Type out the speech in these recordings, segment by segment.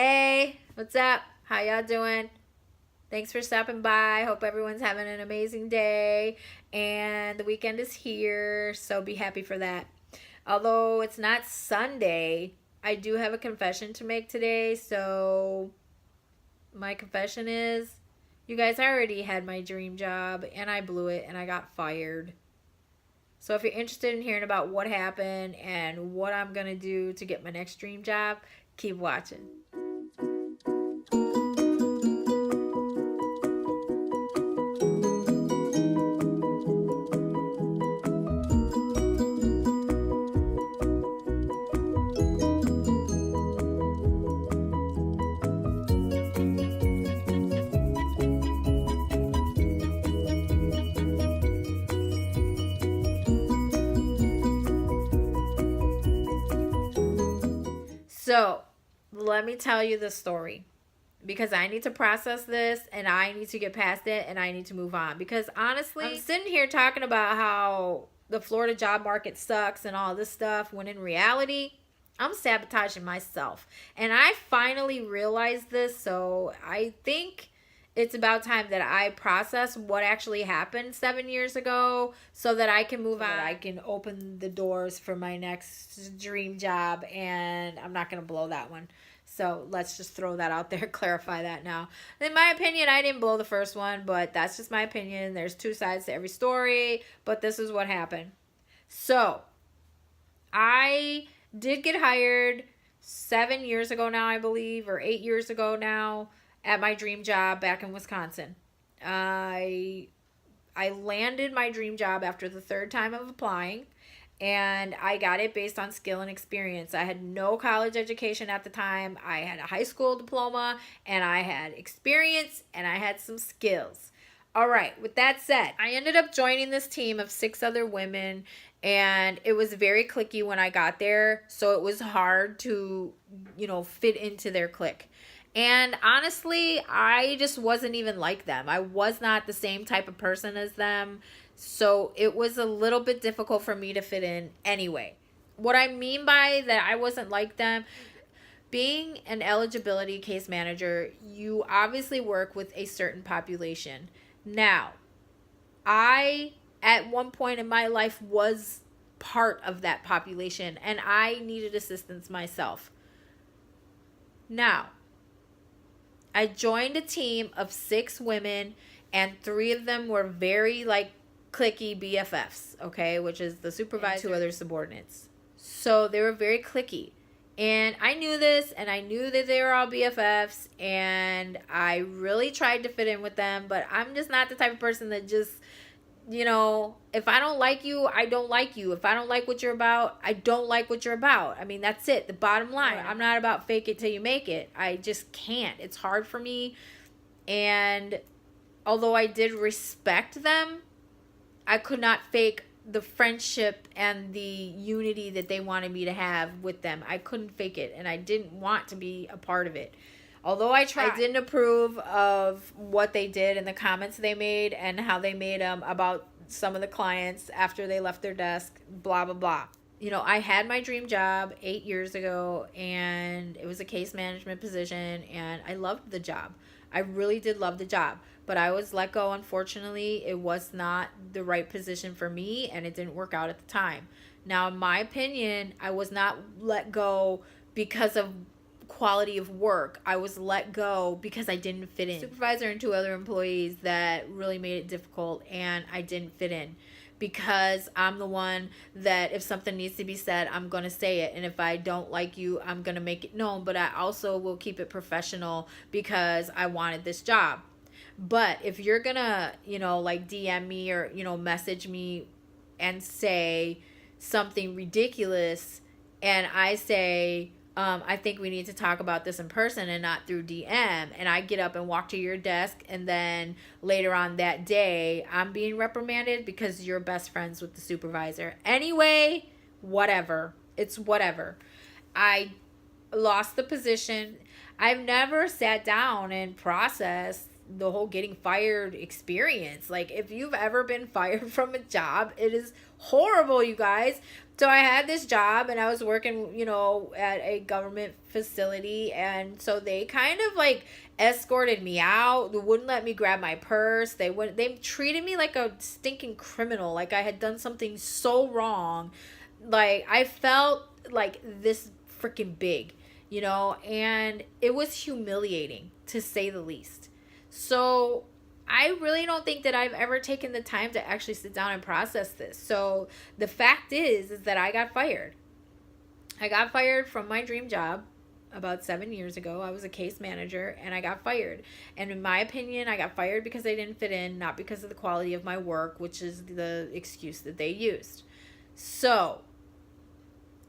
Hey, what's up? How y'all doing? Thanks for stopping by. Hope everyone's having an amazing day. And the weekend is here, so be happy for that. Although it's not Sunday, I do have a confession to make today. So, my confession is you guys, I already had my dream job and I blew it and I got fired. So, if you're interested in hearing about what happened and what I'm going to do to get my next dream job, keep watching. So, let me tell you the story because I need to process this and I need to get past it and I need to move on. Because honestly, I'm sitting here talking about how the Florida job market sucks and all this stuff when in reality, I'm sabotaging myself. And I finally realized this, so I think it's about time that I process what actually happened 7 years ago so that I can move on. I can open the doors for my next dream job and I'm not going to blow that one. So let's just throw that out there, clarify that now. In my opinion, I didn't blow the first one, but that's just my opinion. There's two sides to every story, but this is what happened. So I did get hired 7 years ago now, I believe, or 8 years ago now at my dream job back in Wisconsin. I I landed my dream job after the third time of applying and I got it based on skill and experience. I had no college education at the time. I had a high school diploma and I had experience and I had some skills. All right, with that said, I ended up joining this team of 6 other women and it was very cliquey when I got there, so it was hard to, fit into their clique. And honestly, I just wasn't even like them. I was not the same type of person as them. So it was a little bit difficult for me to fit in anyway. What I mean by that I wasn't like them, being an eligibility case manager, you obviously work with a certain population. Now, I, at one point in my life, was part of that population and I needed assistance myself. Now, I joined a team of 6 women and 3 of them were very clicky BFFs, okay, which is the supervisor and 2 other subordinates. So they were very clicky. And I knew this and I knew that they were all BFFs and I really tried to fit in with them, but I'm just not the type of person that just, if I don't like you, I don't like you. If I don't like what you're about, I don't like what you're about. I mean, that's it. The bottom line. Right. I'm not about fake it till you make it. I just can't. It's hard for me. And although I did respect them, I could not fake the friendship and the unity that they wanted me to have with them. I couldn't fake it and I didn't want to be a part of it. Although I tried, I didn't approve of what they did and the comments they made and how they made them about some of the clients after they left their desk, blah, blah, blah. I had my dream job 8 years ago and it was a case management position and I loved the job. I really did love the job, but I was let go. Unfortunately, it was not the right position for me and it didn't work out at the time. Now, in my opinion, I was not let go because of quality of work. I was let go because I didn't fit in. Supervisor and 2 other employees that really made it difficult and I didn't fit in because I'm the one that if something needs to be said, I'm going to say it. And if I don't like you, I'm going to make it known. But I also will keep it professional because I wanted this job. But if you're going to, DM me or, message me and say something ridiculous and I say, I think we need to talk about this in person and not through DM. And I get up and walk to your desk. And then later on that day, I'm being reprimanded because you're best friends with the supervisor. Anyway, whatever. It's whatever. I lost the position. I've never sat down and processed the whole getting fired experience. Like, if you've ever been fired from a job, it is horrible, you guys. So I had this job and I was working, you know, at a government facility, and so they kind of like escorted me out. They wouldn't let me grab my purse. They treated me like a stinking criminal, like I had done something so wrong. Like I felt like this freaking big, you know, and it was humiliating to say the least. So I really don't think that I've ever taken the time to actually sit down and process this. So the fact is that I got fired. I got fired from my dream job about 7 years ago. I was a case manager and I got fired. And in my opinion, I got fired because I didn't fit in, not because of the quality of my work, which is the excuse that they used. So,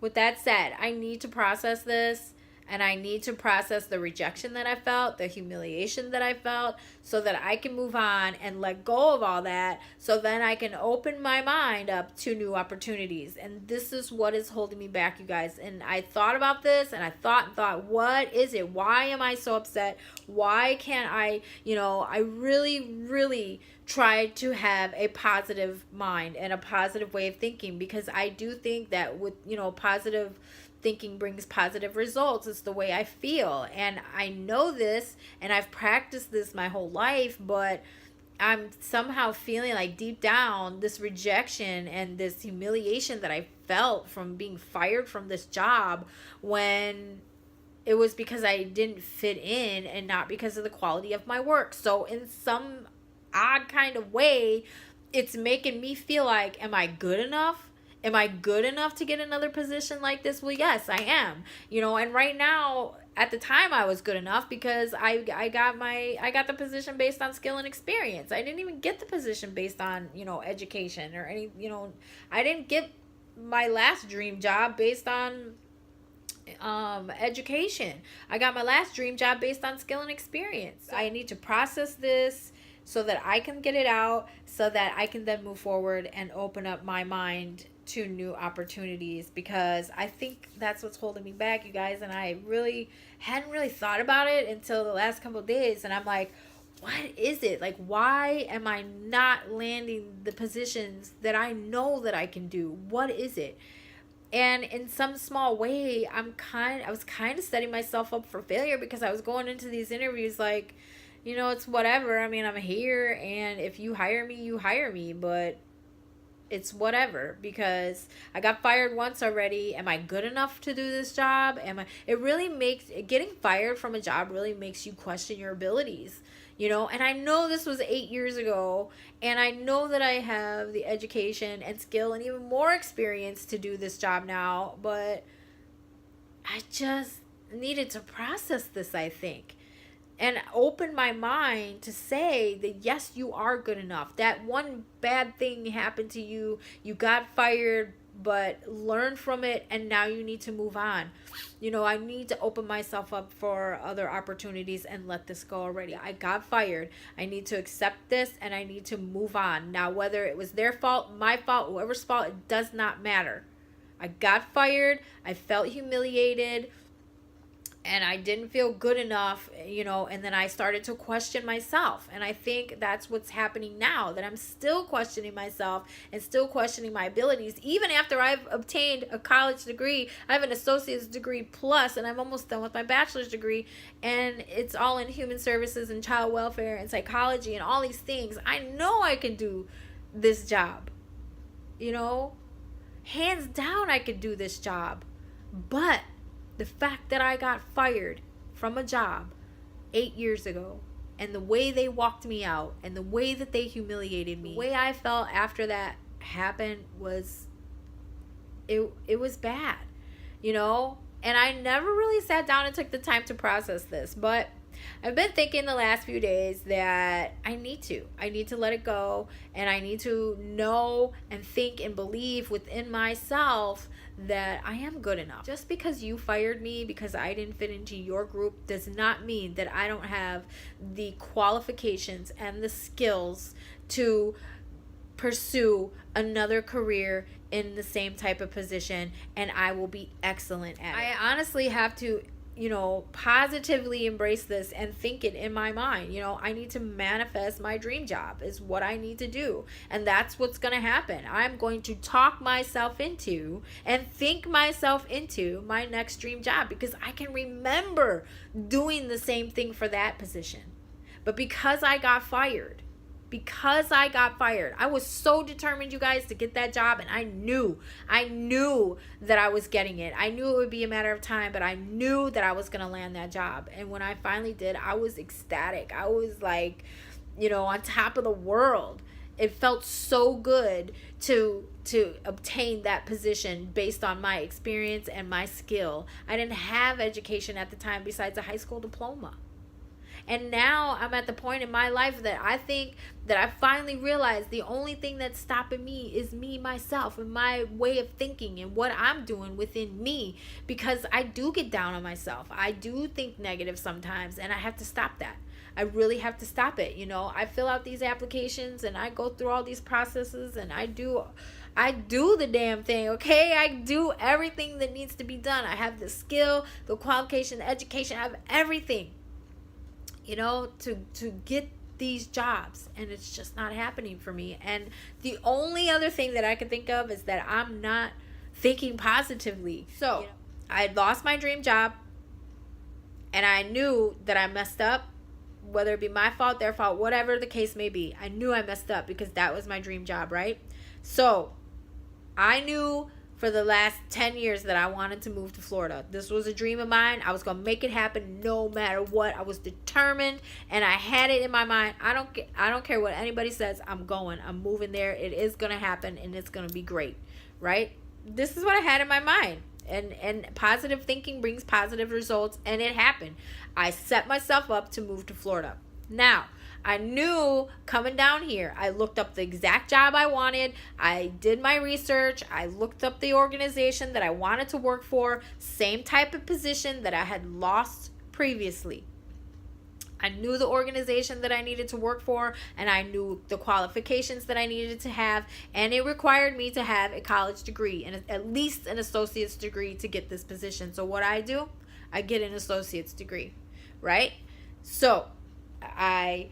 with that said, I need to process this, and I need to process the rejection that I felt, the humiliation that I felt, so that I can move on and let go of all that, so then I can open my mind up to new opportunities. And this is what is holding me back, you guys. And I thought about this, and I thought, what is it? Why am I so upset? Why can't I, I really try to have a positive mind and a positive way of thinking, because I do think that with, positive thinking brings positive results. It's the way I feel. And I know this, and I've practiced this my whole life, but I'm somehow feeling like deep down this rejection and this humiliation that I felt from being fired from this job, when it was because I didn't fit in and not because of the quality of my work. So in some odd kind of way, it's making me feel like, am I good enough? Am I good enough to get another position like this? Well, yes, I am. And right now, at the time, I was good enough because I got the position based on skill and experience. I didn't even get the position based on, education or any, I didn't get my last dream job based on education. I got my last dream job based on skill and experience. I need to process this so that I can get it out, so that I can then move forward and open up my mind to new opportunities, because I think that's what's holding me back, you guys. And I hadn't really thought about it until the last couple of days, and I'm like, what is it? Like, why am I not landing the positions that I know that I can do? What is it? And in some small way, I was kind of setting myself up for failure, because I was going into these interviews like, it's whatever. I mean, I'm here, and if you hire me, you hire me, but it's whatever, because I got fired once already. Am I good enough to do this job? Getting fired from a job really makes you question your abilities, and I know this was 8 years ago, and I know that I have the education and skill and even more experience to do this job now, but I just needed to process this, I think, and open my mind to say that, yes, you are good enough. That one bad thing happened to you. You got fired, but learn from it, and now you need to move on. I need to open myself up for other opportunities and let this go already. I got fired. I need to accept this, and I need to move on. Now, whether it was their fault, my fault, whoever's fault, it does not matter. I got fired. I felt humiliated, and I didn't feel good enough, and then I started to question myself. And I think that's what's happening now, that I'm still questioning myself and still questioning my abilities. Even after I've obtained a college degree, I have an associate's degree plus, and I'm almost done with my bachelor's degree, and it's all in human services and child welfare and psychology and all these things. I know I can do this job, hands down I could do this job. But the fact that I got fired from a job 8 years ago, and the way they walked me out, and the way that they humiliated me, the way I felt after that happened was, it was bad, and I never really sat down and took the time to process this. But I've been thinking the last few days that I need to let it go, and I need to know and think and believe within myself that I am good enough. Just because you fired me because I didn't fit into your group does not mean that I don't have the qualifications and the skills to pursue another career in the same type of position, and I will be excellent at it. I honestly have to positively embrace this and think it in my mind. I need to manifest my dream job is what I need to do. And that's what's going to happen. I'm going to talk myself into and think myself into my next dream job because I can remember doing the same thing for that position. But because I got fired, I was so determined, you guys, to get that job, and I knew that I was getting it. I knew it would be a matter of time, but I knew that I was going to land that job. And when I finally did, I was ecstatic. I was like, on top of the world. It felt so good to obtain that position based on my experience and my skill. I didn't have education at the time besides a high school diploma. And now I'm at the point in my life that I think that I finally realized the only thing that's stopping me is me, myself, and my way of thinking and what I'm doing within me. Because I do get down on myself. I do think negative sometimes, and I have to stop that. I really have to stop it. I fill out these applications and I go through all these processes and I do the damn thing, okay? I do everything that needs to be done. I have the skill, the qualification, the education, I have everything. To get these jobs, and it's just not happening for me. And the only other thing that I can think of is that I'm not thinking positively. So I had lost my dream job, and I knew that I messed up, whether it be my fault, their fault, whatever the case may be. I knew I messed up because that was my dream job, right? So I knew for the last 10 years that I wanted to move to Florida. This was a dream of mine. I was going to make it happen no matter what. I was determined, and I had it in my mind. I don't care what anybody says. I'm going. I'm moving there. It is going to happen, and it's going to be great, right? This is what I had in my mind. And positive thinking brings positive results, and it happened. I set myself up to move to Florida. Now, I knew coming down here, I looked up the exact job I wanted. I did my research. I looked up the organization that I wanted to work for. Same type of position that I had lost previously. I knew the organization that I needed to work for, and I knew the qualifications that I needed to have, and it required me to have a college degree and at least an associate's degree to get this position. So what I do, I get an associate's degree, right? So I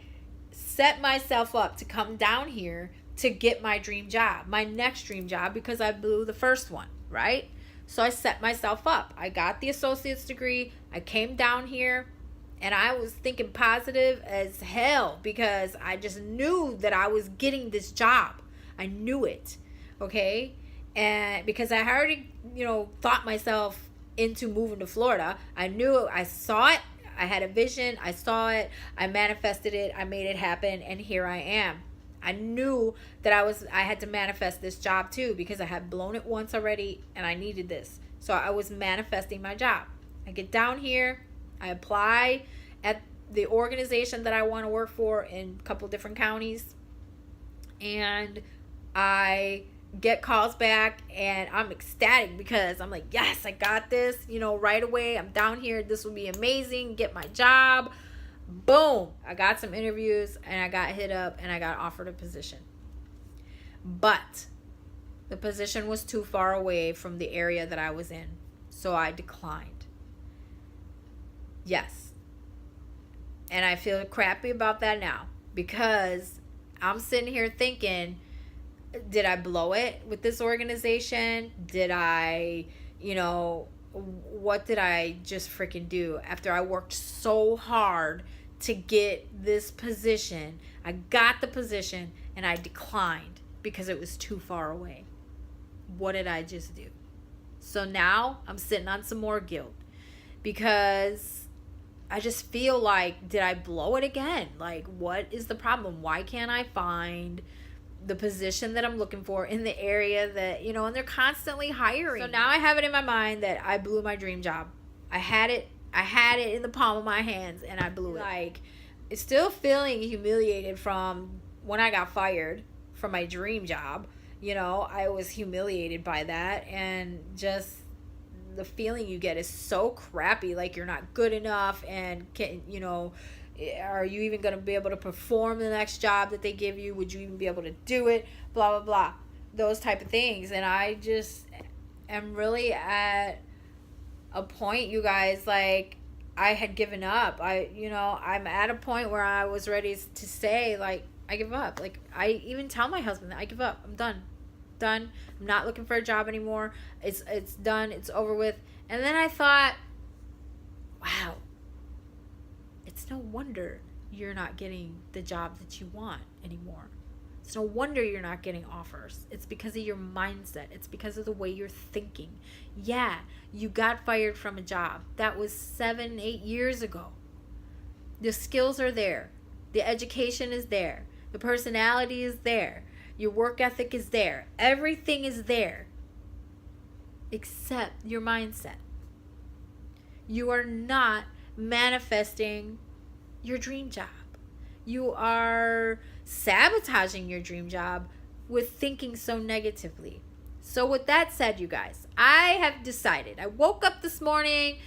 set myself up to come down here to get my dream job, my next dream job, because I blew the first one, right? So I set myself up. I got the associate's degree. I came down here, and I was thinking positive as hell because I just knew that I was getting this job. I knew it, okay? And because I already, thought myself into moving to Florida. I knew it. I saw it. I had a vision. I saw it. I manifested it. I made it happen. And here I am. I knew that I had to manifest this job too because I had blown it once already and I needed this. So I was manifesting my job. I get down here. I apply at the organization that I want to work for in a couple different counties. And I get calls back and I'm ecstatic because I'm like, yes, I got this, right away. I'm down here. This will be amazing. Get my job. Boom. I got some interviews and I got hit up and I got offered a position. But the position was too far away from the area that I was in. So I declined. Yes. And I feel crappy about that now because I'm sitting here thinking, did I blow it with this organization? Did I, what did I just freaking do after I worked so hard to get this position? I got the position and I declined because it was too far away. What did I just do? So now I'm sitting on some more guilt because I just feel like, did I blow it again? Like, what is the problem? Why can't I find the position that I'm looking for in the area that, and they're constantly hiring. So now I have it in my mind that I blew my dream job. I had it in the palm of my hands and I blew it. Like, it's still feeling humiliated from when I got fired from my dream job. I was humiliated by that, and just the feeling you get is so crappy, like you're not good enough, and are you even going to be able to perform the next job that they give you? Would you even be able to do it? Blah, blah, blah. Those type of things. And I just am really at a point, you guys, like I had given up. I'm at a point where I was ready to say, like, I give up. Like, I even tell my husband that I give up. I'm done. Done. I'm not looking for a job anymore. It's done. It's over with. And then I thought, wow, it's no wonder you're not getting the job that you want anymore. It's no wonder you're not getting offers. It's because of your mindset. It's because of the way you're thinking. Yeah, you got fired from a job. That was 7, 8 years ago. The skills are there. The education is there. The personality is there. Your work ethic is there. Everything is there. Except your mindset. You are not manifesting your dream job. You are sabotaging your dream job with thinking so negatively. So with that said, you guys, I have decided. I woke up this morning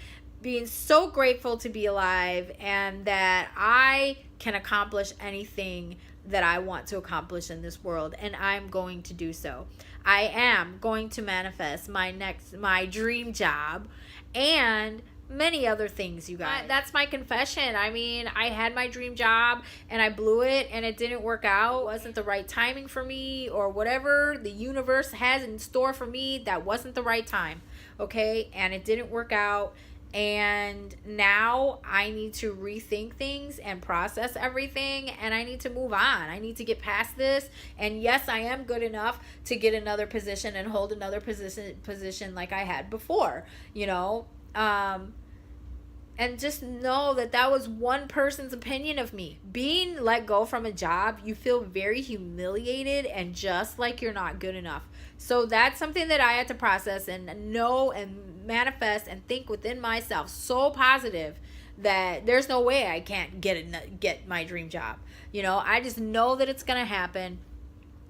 being so grateful to be alive and that I can accomplish anything that I want to accomplish in this world, and I'm going to do so. I am going to manifest my dream job and many other things, you guys. That's my confession. I mean, I had my dream job and I blew it and it didn't work out. It wasn't the right timing for me, or whatever the universe has in store for me, that wasn't the right time. Okay? And it didn't work out. And now I need to rethink things and process everything, and I need to move on. I need to get past this. And yes, I am good enough to get another position and hold another position like I had before, and just know that that was one person's opinion of me. Being let go from a job, you feel very humiliated and just like you're not good enough. So that's something that I had to process and know and manifest and think within myself so positive that there's no way I can't get my dream job. I just know that it's going to happen.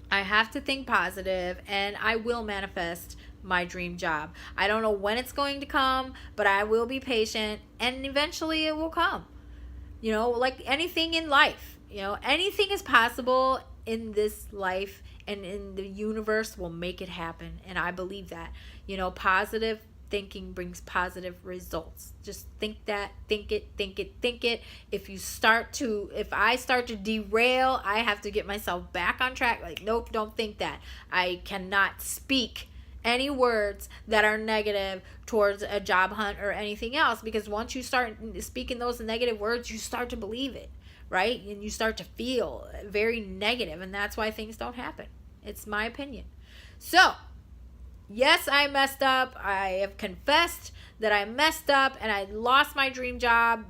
I have to think positive, and I will manifest my dream job. I don't know when it's going to come, but I will be patient, and eventually it will come. Like anything in life, anything is possible in this life, and in the universe will make it happen. And I believe that. Positive thinking brings positive results. Just think that, think it. If I start to derail, I have to get myself back on track. Like, nope, don't think that. I cannot speak any words that are negative towards a job hunt or anything else, because once you start speaking those negative words, you start to believe it, right? And you start to feel very negative, and that's why things don't happen. It's my opinion. So yes, I messed up. I have confessed that I messed up and I lost my dream job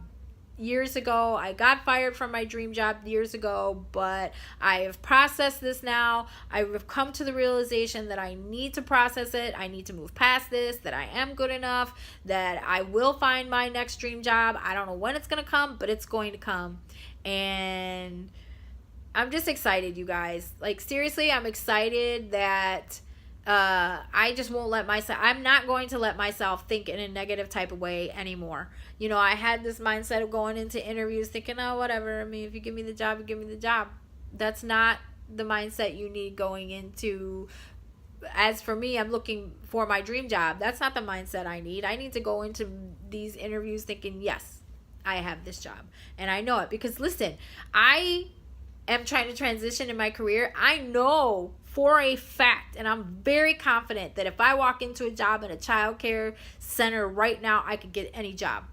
years ago. I got fired from my dream job years ago, but I have processed this now. I have come to the realization that I need to process it. I need to move past this, that I am good enough, that I will find my next dream job. I don't know when it's going to come, but it's going to come. And I'm just excited, you guys. Like, seriously, I'm excited that I just won't I'm not going to let myself think in a negative type of way anymore. I had this mindset of going into interviews thinking, oh, whatever. I mean, if you give me the job, you give me the job. That's not the mindset you need going into. As for me, I'm looking for my dream job. That's not the mindset I need. I need to go into these interviews thinking, yes, I have this job. And I know it because, listen, I am trying to transition in my career. I know for a fact, and I'm very confident, that if I walk into a job in a child care center right now, I could get any job.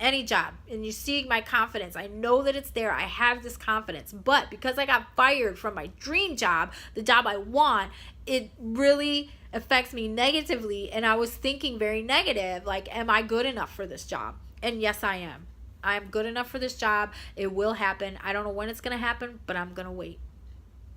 Any job. And you see my confidence. I know that it's there. I have this confidence. But because I got fired from my dream job, the job I want, it really affects me negatively. And I was thinking very negative, like, am I good enough for this job? And yes, I am. I'm good enough for this job. It will happen. I don't know when it's going to happen, but I'm going to wait.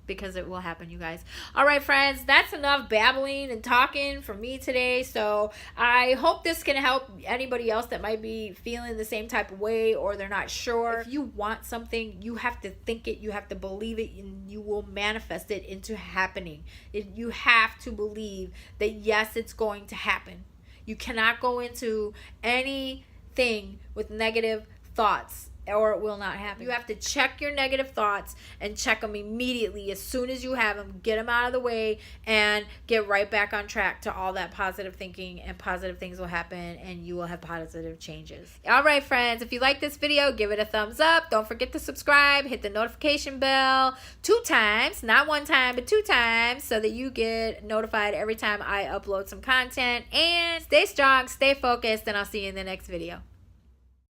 Because it will happen, you guys. All right, friends, that's enough babbling and talking for me today. So I hope this can help anybody else that might be feeling the same type of way, or they're not sure. If you want something, you have to think it, you have to believe it, and you will manifest it into happening. You have to believe that, yes, it's going to happen. You cannot go into anything with negative thoughts or it will not happen. You have to check your negative thoughts and check them immediately. As soon as you have them, get them out of the way and get right back on track to all that positive thinking, and positive things will happen and you will have positive changes. All right, friends, if you like this video, give it a thumbs up. Don't forget to subscribe, hit the notification bell 2 times, not 1 time, but 2 times, so that you get notified every time I upload some content. And stay strong, stay focused, and I'll see you in the next video.